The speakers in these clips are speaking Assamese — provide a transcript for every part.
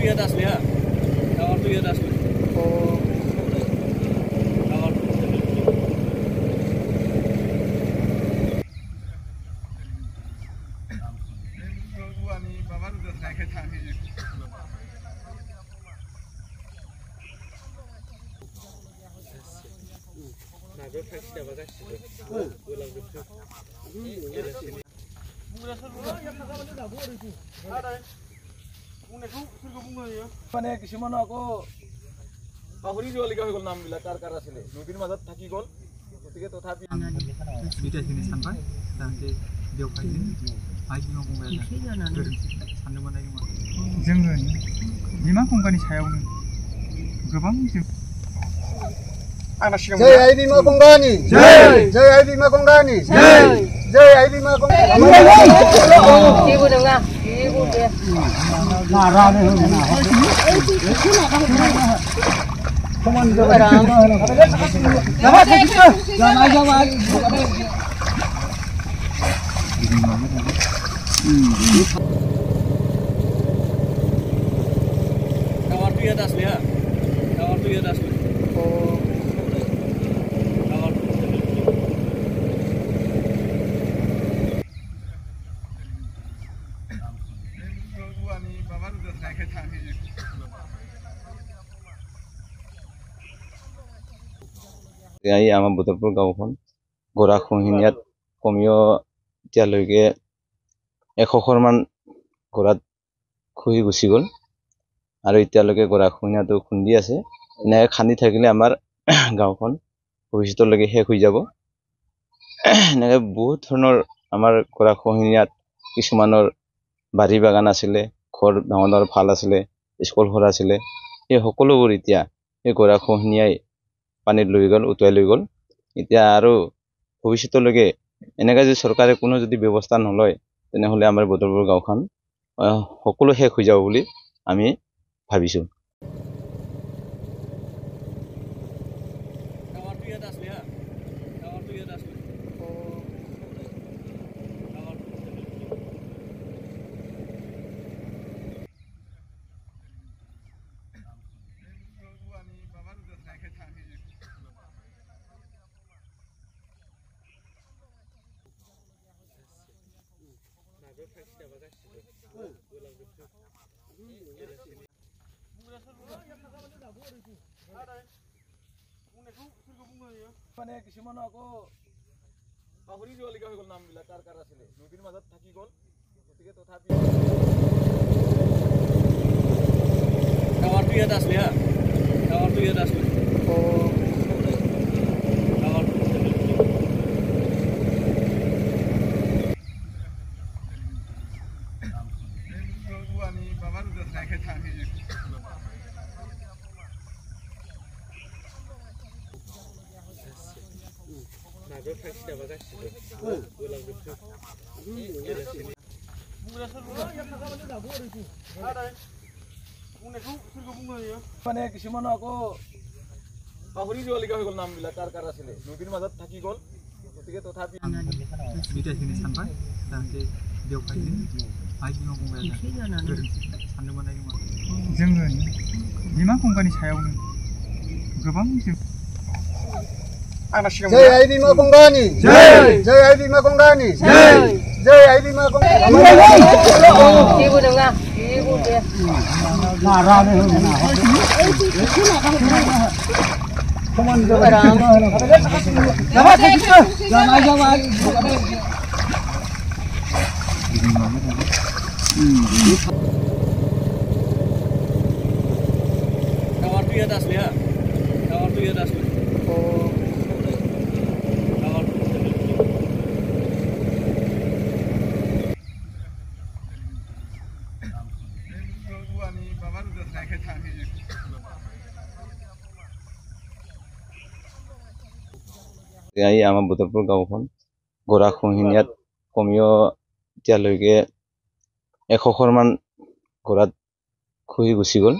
ইয়াত আছিলে হা টাৱাৰটো ইয়াত আছিলে মানে কিছুমান আকৌ পাহৰি যোৱালিকা হৈ গ'ল নামবিলাক কাৰ কাৰ আছিলে নদীৰ মাজত থাকি গ'ল গতিকে তথাপি जोङो बिमा गंगानि सायावनो गोबां जय आइ बिमा गंगानि जय आइ बिमा गंगानि जय आइ बिमा गंगानि जेबो नङा जेबो दे नारानो होना समान जाबाय जाबाय টাৱাৰটো ইয়াত আছিলে হা টাৱাৰটো ইয়াত আছিলে আমাৰ বুটৰপুৰ গাঁওখন গৰাখহনীয়াত কমেও এতিয়ালৈকে 100 ঘৰমান ঘৰত খহি গুচি গ'ল আৰু এতিয়ালৈকে গৰাখহনীয়াটো খুন্দি আছে এনেকৈ খান্দি থাকিলে আমাৰ গাঁওখন ভৱিষ্যতলৈকে শেষ হৈ যাব এনেকৈ বহুত ধৰণৰ আমাৰ গৰাখহনীয়াত কিছুমানৰ বাৰী বাগান আছিলে ঘৰ ডাঙৰ ডাঙৰ ভাল আছিলে স্কুল ঘৰ আছিলে এই সকলোবোৰ এতিয়া এই গৰাখহনীয়াই পানীত লৈ গ'ল উটুৱাই লৈ গ'ল এতিয়া আৰু ভৱিষ্যতলৈকে এনেকৈ যদি চৰকাৰে কোনো যদি ব্যৱস্থা নলয় তেনেহ'লে আমাৰ বুটৰপুৰ গাঁওখন সকলো শেষ হৈ যাব বুলি আমি ভাবিছোঁ টাৱাৰটো ইয়াত আছিলে হা টাৱাৰটো ইয়াত আছিলে মানে কিছুমান আকৌ পাহৰি যোৱালিকা হৈ গ'ল নামবিলাক কাৰ কাৰ আছিলে নদীৰ মাজত থাকি গ'ল গতিকে তথাপি টাৱাৰটো ইয়াত আছিলে হা টাৱাৰটো ইয়াত আছিলে মানে কিছুমান আকৌ পাহৰি যোৱালিকা হৈ গ'ল নামবিলাক কাৰ কাৰ আছিলে নদীৰ মাজত থাকি গ'ল গতিকে তথাপি जोङो बिमा गंगानि सायावनो गोबां जय आइ बिमा गंगानि जय आइ बिमा गंगानि जय आइ बिमा गंगानि जेबो नङा जेबो दे नारानो होना समान जाबाय जाबाय টাৱাৰটো ইয়াত আছিলে হা টাৱাৰটো ইয়াত আছিলে আমাৰ বুটৰপুৰ গাঁওখন গৰাখহনীয়াত কমেও এতিয়ালৈকে 100 ঘৰমান ঘৰত খহি গুচি গ'ল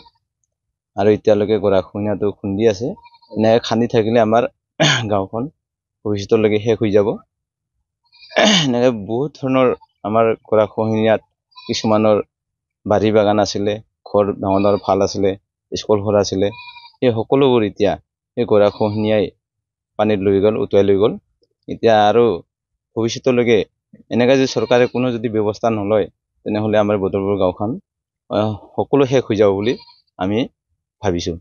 আৰু এতিয়ালৈকে গৰাখহনীয়াটো খুন্দি আছে এনেকৈ খান্দি থাকিলে আমাৰ গাঁওখন ভৱিষ্যতলৈকে শেষ হৈ যাব এনেকৈ বহুত ধৰণৰ আমাৰ গৰাখহনীয়াত কিছুমানৰ বাৰী বাগান আছিলে ঘৰ ডাঙৰ ভাল আছিলে স্কুল ঘৰ আছিলে এই সকলোবোৰ এতিয়া এই গৰাখহনীয়াই পানীত লৈ গ'ল উটুৱাই লৈ গ'ল এতিয়া আৰু ভৱিষ্যতলৈকে এনেকৈ যদি চৰকাৰে কোনো যদি ব্যৱস্থা নলয় তেনেহ'লে আমাৰ বদৰপুৰ গাঁওখন সকলো শেষ হৈ যাব বুলি আমি ভাবিছোঁ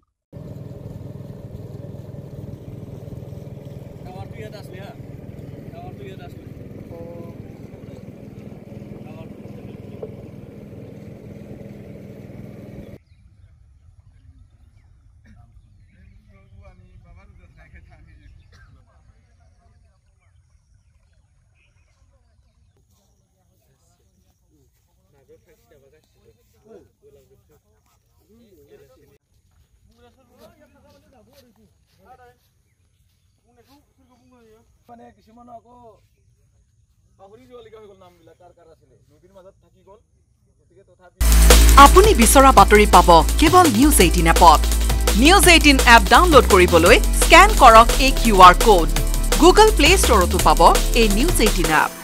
মানে কিছুমান আকৌ পাহৰি যোৱালিকা হৈ গ'ল নামবিলাক কাৰ আছিলে নদীৰ মাজত থাকি গ'ল গতিকে তথাপি আপুনি বিচৰা বাতৰি পাব কেৱল নিউজ 18 এপত নিউজ 18 এপ ডাউনলোড কৰিবলৈ স্ক্যান কৰক এই QR কোড গুগল প্লে ষ্টৰতো পাব এই নিউজ 18 এপ